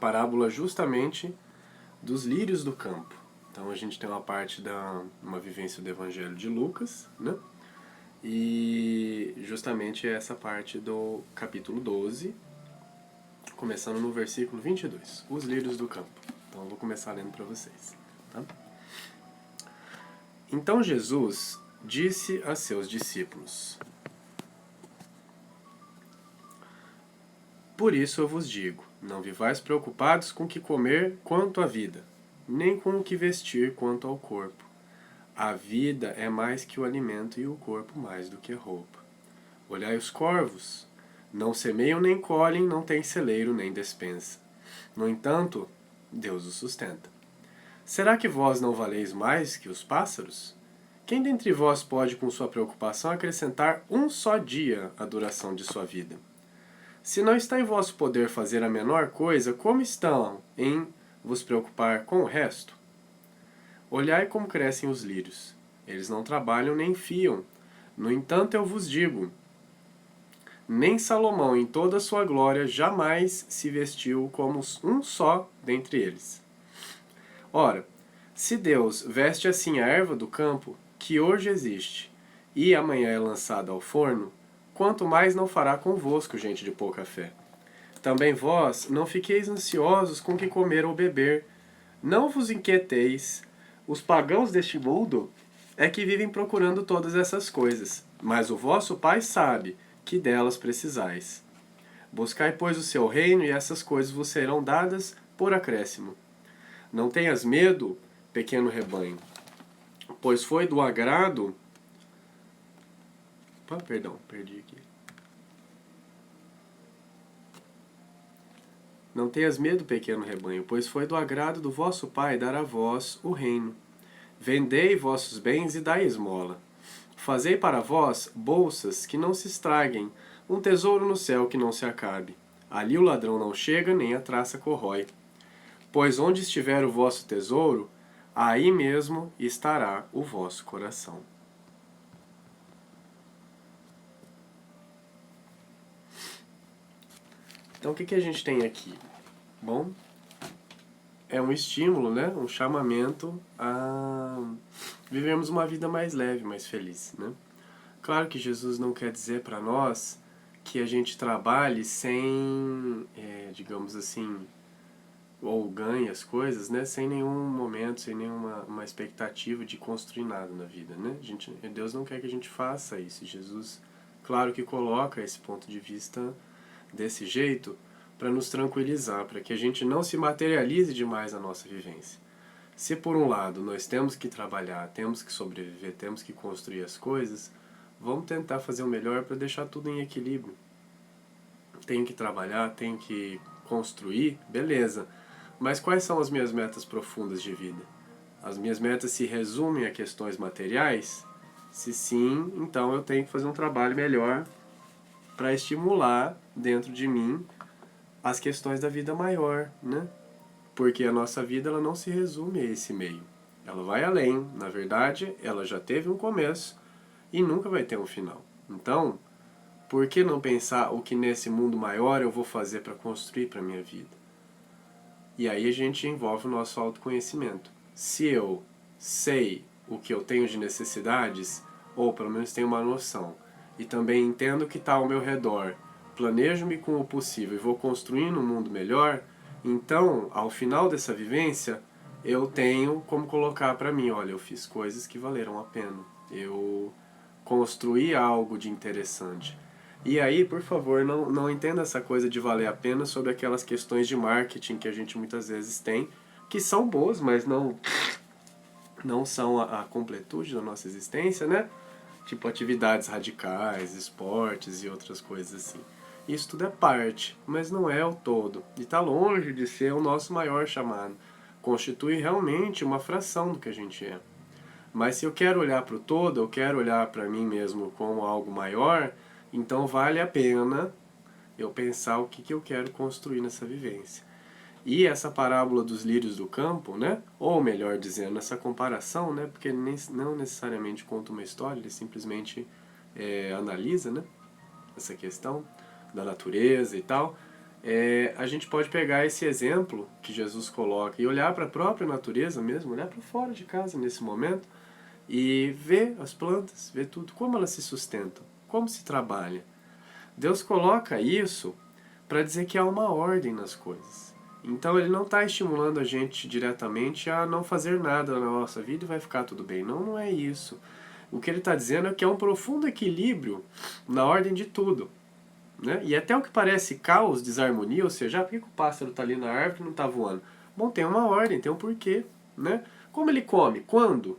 parábola justamente dos lírios do campo. Então a gente tem uma parte uma vivência do Evangelho de Lucas, né? E justamente essa parte do capítulo 12, começando no versículo 22, os lírios do campo. Então eu vou começar lendo para vocês. Tá? Então Jesus disse a seus discípulos: Por isso eu vos digo, não vivais preocupados com o que comer quanto à vida, nem com o que vestir quanto ao corpo. A vida é mais que o alimento e o corpo mais do que a roupa. Olhai os corvos, não semeiam nem colhem, não têm celeiro nem despensa. No entanto, Deus os sustenta. Será que vós não valeis mais que os pássaros? Quem dentre vós pode, com sua preocupação, acrescentar um só dia à duração de sua vida? Se não está em vosso poder fazer a menor coisa, como estão em vos preocupar com o resto? Olhai como crescem os lírios. Eles não trabalham nem fiam. No entanto, eu vos digo, nem Salomão, em toda a sua glória, jamais se vestiu como um só dentre eles. Ora, se Deus veste assim a erva do campo, que hoje existe, e amanhã é lançada ao forno, quanto mais não fará convosco, gente de pouca fé. Também vós não fiqueis ansiosos com o que comer ou beber, não vos inquieteis. Os pagãos deste mundo é que vivem procurando todas essas coisas, mas o vosso Pai sabe que delas precisais. Buscai, pois, o seu reino, e essas coisas vos serão dadas por acréscimo. Não tenhas medo, pequeno rebanho, pois foi do agrado... perdi aqui. Não tenhas medo, pequeno rebanho, pois foi do agrado do vosso Pai dar a vós o reino. Vendei vossos bens e dai esmola. Fazei para vós bolsas que não se estraguem, um tesouro no céu que não se acabe. Ali o ladrão não chega, nem a traça corrói. Pois onde estiver o vosso tesouro, aí mesmo estará o vosso coração. Então o que a gente tem aqui? Bom, é um estímulo, né? Um chamamento a vivermos uma vida mais leve, mais feliz, né? Claro que Jesus não quer dizer para nós que a gente trabalhe sem, digamos assim, ou ganhe as coisas, né? Sem nenhum momento, sem nenhuma expectativa de construir nada na vida, né? Deus não quer que a gente faça isso. Jesus, claro que coloca esse ponto de vista desse jeito para nos tranquilizar, para que a gente não se materialize demais a nossa vivência. Se por um lado nós temos que trabalhar, temos que sobreviver, temos que construir as coisas, vamos tentar fazer o melhor para deixar tudo em equilíbrio. Tenho que trabalhar, tenho que construir, beleza. Mas quais são as minhas metas profundas de vida? As minhas metas se resumem a questões materiais? Se sim, então eu tenho que fazer um trabalho melhor para estimular dentro de mim as questões da vida maior, né? Porque a nossa vida ela não se resume a esse meio. Ela vai além. Na verdade, ela já teve um começo e nunca vai ter um final. Então, por que não pensar o que nesse mundo maior eu vou fazer para construir para a minha vida? E aí a gente envolve o nosso autoconhecimento. Se eu sei o que eu tenho de necessidades, ou pelo menos tenho uma noção, e também entendo o que está ao meu redor, planejo-me com o possível e vou construindo um mundo melhor, então, ao final dessa vivência, eu tenho como colocar para mim, olha, eu fiz coisas que valeram a pena. Eu construí algo de interessante. E aí, por favor, não entenda essa coisa de valer a pena sobre aquelas questões de marketing que a gente muitas vezes tem, que são boas, mas não são a completude da nossa existência, né? Tipo atividades radicais, esportes e outras coisas assim. Isso tudo é parte, mas não é o todo. E está longe de ser o nosso maior chamado. Constitui realmente uma fração do que a gente é. Mas se eu quero olhar para o todo, eu quero olhar para mim mesmo como algo maior, então vale a pena eu pensar o que eu quero construir nessa vivência. E essa parábola dos lírios do campo, né? Ou melhor dizendo, essa comparação, né? Porque ele não necessariamente conta uma história, ele simplesmente analisa, né? Essa questão da natureza e tal. A gente pode pegar esse exemplo que Jesus coloca e olhar para a própria natureza mesmo, olhar para fora de casa nesse momento e ver as plantas, ver tudo, como elas se sustentam, como se trabalha. Deus coloca isso para dizer que há uma ordem nas coisas. Então ele não está estimulando a gente diretamente a não fazer nada na nossa vida e vai ficar tudo bem. Não, não é isso. O que ele está dizendo é que é um profundo equilíbrio na ordem de tudo. Né? E até o que parece caos, desarmonia, ou seja, por que o pássaro está ali na árvore e não está voando? Bom, tem uma ordem, tem um porquê. Né? Como ele come? Quando?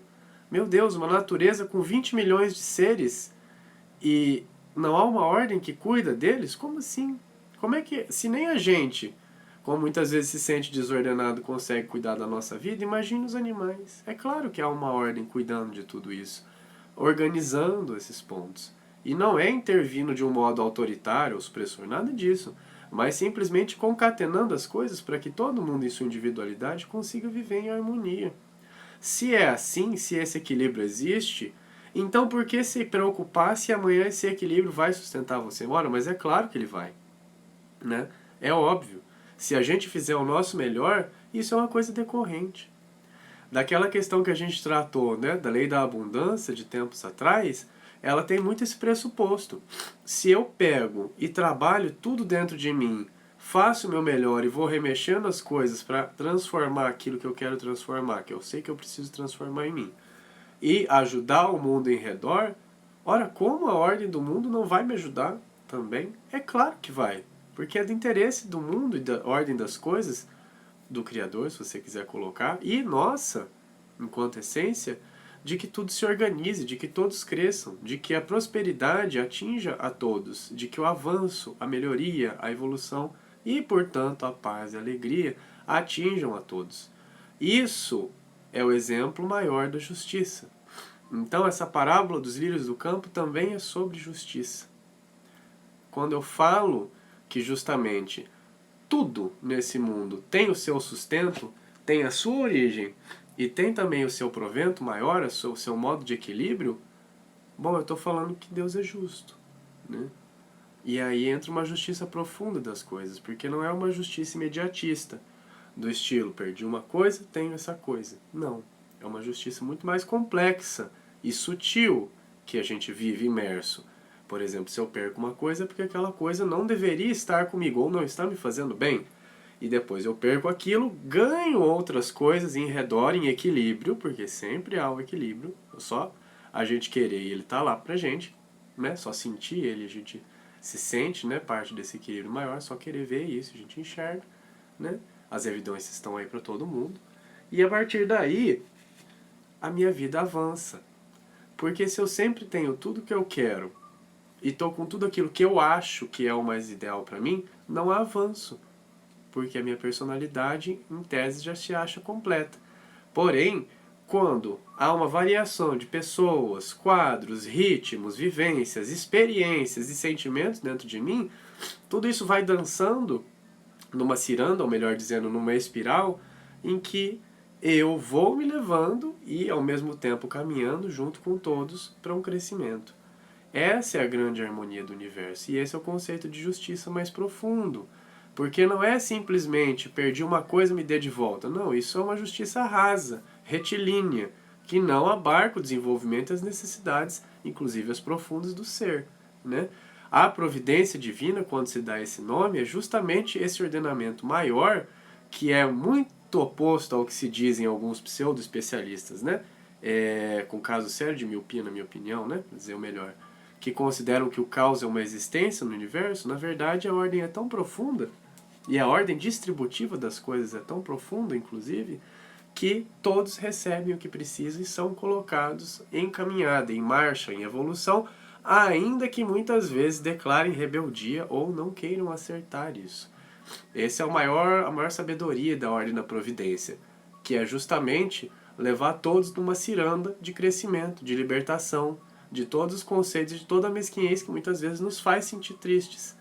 Meu Deus, uma natureza com 20 milhões de seres e não há uma ordem que cuida deles? Como assim? Como é que, se nem a gente, como muitas vezes se sente desordenado, consegue cuidar da nossa vida, imagine os animais. É claro que há uma ordem cuidando de tudo isso, organizando esses pontos. E não é intervindo de um modo autoritário ou supressor, nada disso, mas simplesmente concatenando as coisas para que todo mundo em sua individualidade consiga viver em harmonia. Se é assim, se esse equilíbrio existe, então por que se preocupar se amanhã esse equilíbrio vai sustentar você? Ora, mas é claro que ele vai. Né? É óbvio. Se a gente fizer o nosso melhor, isso é uma coisa decorrente. Daquela questão que a gente tratou, né, da lei da abundância de tempos atrás, ela tem muito esse pressuposto. Se eu pego e trabalho tudo dentro de mim, faço o meu melhor e vou remexendo as coisas para transformar aquilo que eu quero transformar, que eu sei que eu preciso transformar em mim, e ajudar o mundo em redor, ora, como a ordem do mundo não vai me ajudar também? É claro que vai, porque é do interesse do mundo e da ordem das coisas, do Criador, se você quiser colocar, e nossa, enquanto essência, de que tudo se organize, de que todos cresçam, de que a prosperidade atinja a todos, de que o avanço, a melhoria, a evolução e, portanto, a paz e a alegria atinjam a todos. Isso é o exemplo maior da justiça. Então, essa parábola dos lírios do campo também é sobre justiça. Quando eu falo que justamente tudo nesse mundo tem o seu sustento, tem a sua origem e tem também o seu provento maior, o seu modo de equilíbrio, bom, eu estou falando que Deus é justo. Né? E aí entra uma justiça profunda das coisas, porque não é uma justiça imediatista, do estilo, perdi uma coisa, tenho essa coisa. Não, é uma justiça muito mais complexa e sutil que a gente vive imerso. Por exemplo, se eu perco uma coisa é porque aquela coisa não deveria estar comigo ou não está me fazendo bem. E depois eu perco aquilo, ganho outras coisas em redor, em equilíbrio, porque sempre há o equilíbrio. Só a gente querer e ele tá lá pra gente, né? Só sentir ele, a gente se sente, né? Parte desse equilíbrio maior, só querer ver isso, a gente enxerga, né? As evidências estão aí para todo mundo. E a partir daí, a minha vida avança. Porque se eu sempre tenho tudo que eu quero e estou com tudo aquilo que eu acho que é o mais ideal para mim, não há avanço. Porque a minha personalidade, em tese, já se acha completa. Porém, quando há uma variação de pessoas, quadros, ritmos, vivências, experiências e sentimentos dentro de mim, tudo isso vai dançando numa ciranda, ou melhor dizendo, numa espiral, em que eu vou me levando e ao mesmo tempo caminhando junto com todos para um crescimento. Essa é a grande harmonia do universo e esse é o conceito de justiça mais profundo. Porque não é simplesmente perdi uma coisa e me dê de volta. Não, isso é uma justiça rasa, retilínea, que não abarca o desenvolvimento e as necessidades, inclusive as profundas do ser. Né? A providência divina, quando se dá esse nome, é justamente esse ordenamento maior, que é muito oposto ao que se diz em alguns pseudo-especialistas, né? Com caso sério de miopia, na minha opinião, né? Vou dizer o melhor, que consideram que o caos é uma existência no universo. Na verdade, a ordem é tão profunda, e a ordem distributiva das coisas é tão profunda, inclusive, que todos recebem o que precisam e são colocados em caminhada, em marcha, em evolução, ainda que muitas vezes declarem rebeldia ou não queiram acertar isso. Essa é a maior sabedoria da ordem da providência, que é justamente levar todos numa ciranda de crescimento, de libertação, de todos os conceitos, de toda a mesquinhez que muitas vezes nos faz sentir tristes.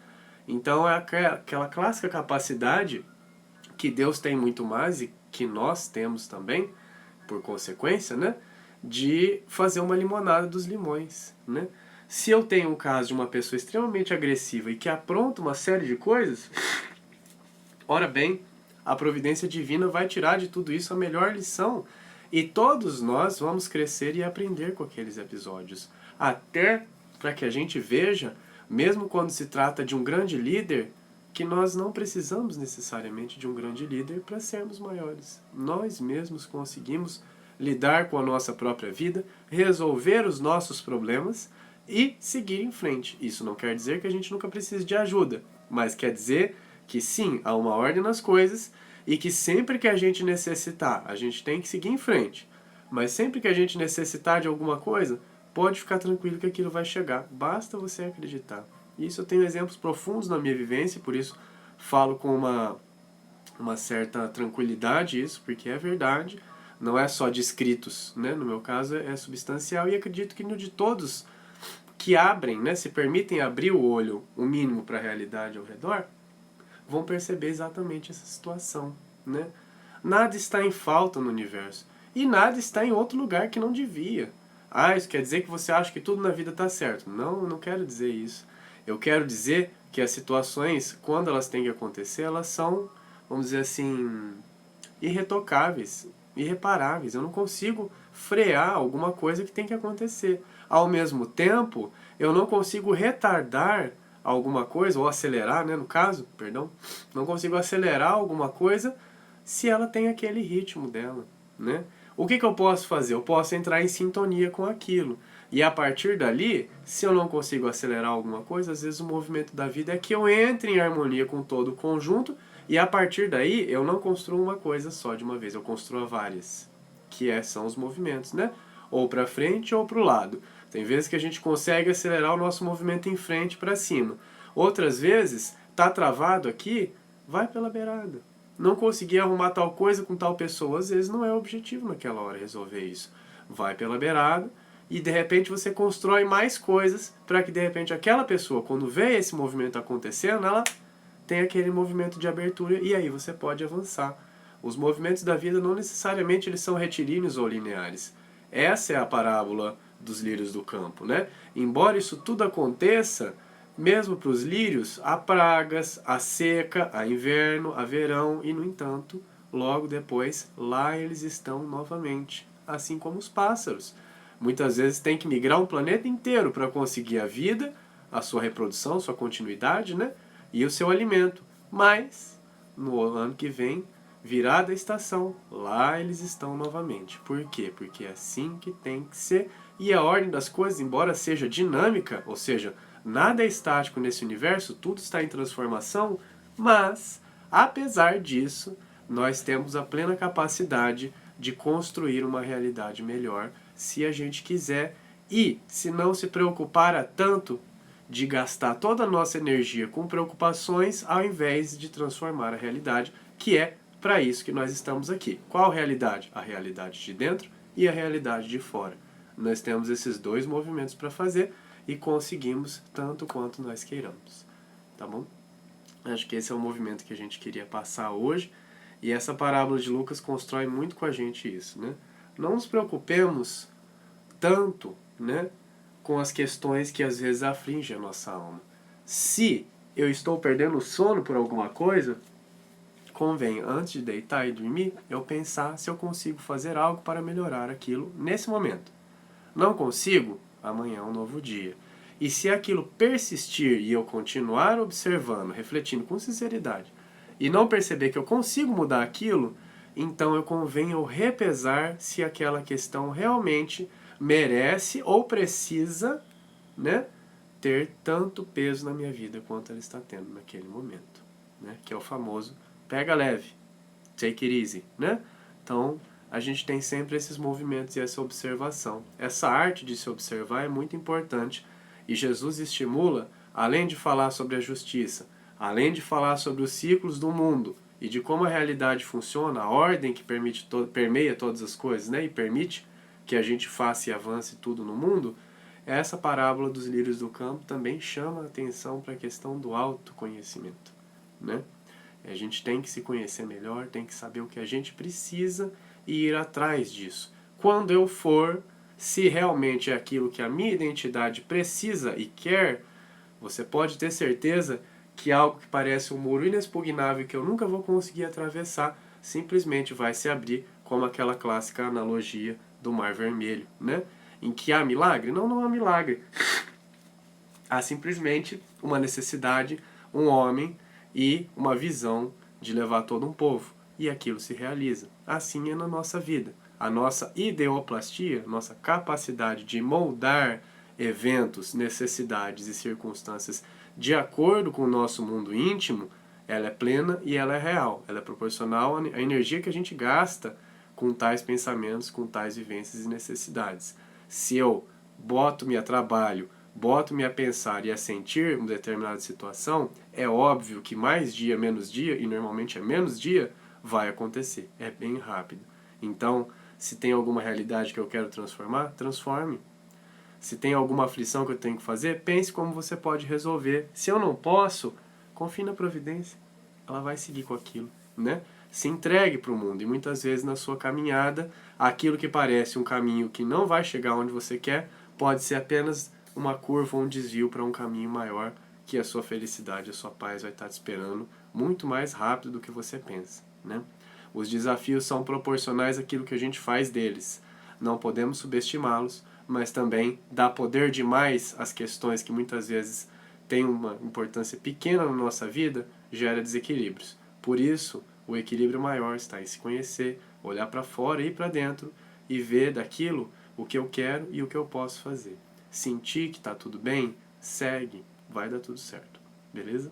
Então é aquela clássica capacidade que Deus tem muito mais e que nós temos também, por consequência, né, de fazer uma limonada dos limões. Né? Se eu tenho um caso de uma pessoa extremamente agressiva e que apronta uma série de coisas, Ora bem, a providência divina vai tirar de tudo isso a melhor lição. E todos nós vamos crescer e aprender com aqueles episódios. Até para que a gente veja, mesmo quando se trata de um grande líder, que nós não precisamos necessariamente de um grande líder para sermos maiores. Nós mesmos conseguimos lidar com a nossa própria vida, resolver os nossos problemas e seguir em frente. Isso não quer dizer que a gente nunca precise de ajuda, mas quer dizer que sim, há uma ordem nas coisas e que sempre que a gente necessitar, a gente tem que seguir em frente. Mas sempre que a gente necessitar de alguma coisa, pode ficar tranquilo que aquilo vai chegar. Basta você acreditar. Isso eu tenho exemplos profundos na minha vivência, por isso falo com uma certa tranquilidade isso, porque é verdade. Não é só de escritos, né? No meu caso é substancial e acredito que no de todos que abrem, né, se permitem abrir o olho o mínimo para a realidade ao redor, vão perceber exatamente essa situação, né? Nada está em falta no universo e nada está em outro lugar que não devia. Ah, isso quer dizer que você acha que tudo na vida está certo? Não, eu não quero dizer isso. Eu quero dizer que as situações, quando elas têm que acontecer, elas são, vamos dizer assim, irretocáveis, irreparáveis. Eu não consigo frear alguma coisa que tem que acontecer. Ao mesmo tempo, eu não consigo retardar alguma coisa, ou acelerar, né, no caso, perdão, não consigo acelerar alguma coisa se ela tem aquele ritmo dela, né? O que eu posso fazer? Eu posso entrar em sintonia com aquilo. E a partir dali, se eu não consigo acelerar alguma coisa, às vezes o movimento da vida é que eu entre em harmonia com todo o conjunto e a partir daí eu não construo uma coisa só de uma vez, eu construo várias, são os movimentos, né? Ou para frente ou para o lado. Tem vezes que a gente consegue acelerar o nosso movimento em frente para cima. Outras vezes, tá travado aqui, vai pela beirada. Não consegui arrumar tal coisa com tal pessoa, às vezes não é o objetivo naquela hora resolver isso. Vai pela beirada e de repente você constrói mais coisas para que de repente aquela pessoa, quando vê esse movimento acontecendo, ela tem aquele movimento de abertura e aí você pode avançar. Os movimentos da vida não necessariamente eles são retilíneos ou lineares. Essa é a parábola dos lírios do campo, né? Embora isso tudo aconteça, mesmo para os lírios, há pragas, há seca, há inverno, há verão e, no entanto, logo depois, lá eles estão novamente, assim como os pássaros. Muitas vezes tem que migrar um planeta inteiro para conseguir a vida, a sua reprodução, sua continuidade, né? E o seu alimento. Mas, no ano que vem, virada a estação, lá eles estão novamente. Por quê? Porque é assim que tem que ser. E a ordem das coisas, embora seja dinâmica, ou seja, nada é estático nesse universo, tudo está em transformação, mas, apesar disso, nós temos a plena capacidade de construir uma realidade melhor, se a gente quiser, e se não se preocupar tanto de gastar toda a nossa energia com preocupações, ao invés de transformar a realidade, que é para isso que nós estamos aqui. Qual realidade? A realidade de dentro e a realidade de fora. Nós temos esses dois movimentos para fazer e conseguimos tanto quanto nós queiramos. Tá bom? Acho que esse é o movimento que a gente queria passar hoje. E essa parábola de Lucas constrói muito com a gente isso, né? Não nos preocupemos tanto, né, com as questões que às vezes afligem a nossa alma. Se eu estou perdendo o sono por alguma coisa, convém, antes de deitar e dormir, eu pensar se eu consigo fazer algo para melhorar aquilo nesse momento. Não consigo? Amanhã é um novo dia. E se aquilo persistir e eu continuar observando, refletindo com sinceridade, e não perceber que eu consigo mudar aquilo, então eu convém eu repesar se aquela questão realmente merece ou precisa, né, ter tanto peso na minha vida quanto ela está tendo naquele momento, né, que é o famoso pega leve, take it easy, né? Então, a gente tem sempre esses movimentos e essa observação. Essa arte de se observar é muito importante e Jesus estimula, além de falar sobre a justiça, além de falar sobre os ciclos do mundo e de como a realidade funciona, a ordem que permeia todas as coisas, né, e permite que a gente faça e avance tudo no mundo, essa parábola dos lírios do campo também chama a atenção para a questão do autoconhecimento, né? A gente tem que se conhecer melhor, tem que saber o que a gente precisa e ir atrás disso. Quando eu for, se realmente é aquilo que a minha identidade precisa e quer, você pode ter certeza que algo que parece um muro inexpugnável que eu nunca vou conseguir atravessar simplesmente vai se abrir, como aquela clássica analogia do Mar Vermelho, né? Em que há milagre? Não, não há milagre. Há simplesmente uma necessidade, um homem e uma visão de levar todo um povo. E aquilo se realiza. Assim é na nossa vida. A nossa ideoplastia, nossa capacidade de moldar eventos, necessidades e circunstâncias de acordo com o nosso mundo íntimo, ela é plena e ela é real. Ela é proporcional à energia que a gente gasta com tais pensamentos, com tais vivências e necessidades. Se eu boto-me a trabalho, boto-me a pensar e a sentir uma determinada situação, é óbvio que mais dia, menos dia, e normalmente é menos dia, vai acontecer. É bem rápido. Então, se tem alguma realidade que eu quero transformar, transforme. Se tem alguma aflição que eu tenho que fazer, pense como você pode resolver. Se eu não posso, confie na providência. Ela vai seguir com aquilo, né? Se entregue para o mundo. E muitas vezes na sua caminhada, aquilo que parece um caminho que não vai chegar onde você quer, pode ser apenas uma curva ou um desvio para um caminho maior, que a sua felicidade, a sua paz vai estar te esperando muito mais rápido do que você pensa, né? Os desafios são proporcionais àquilo que a gente faz deles. Não podemos subestimá-los, mas também dar poder demais às questões que muitas vezes têm uma importância pequena na nossa vida, gera desequilíbrios. Por isso, o equilíbrio maior está em se conhecer, olhar para fora e para dentro e ver daquilo o que eu quero e o que eu posso fazer. Sentir que está tudo bem, segue, vai dar tudo certo. Beleza?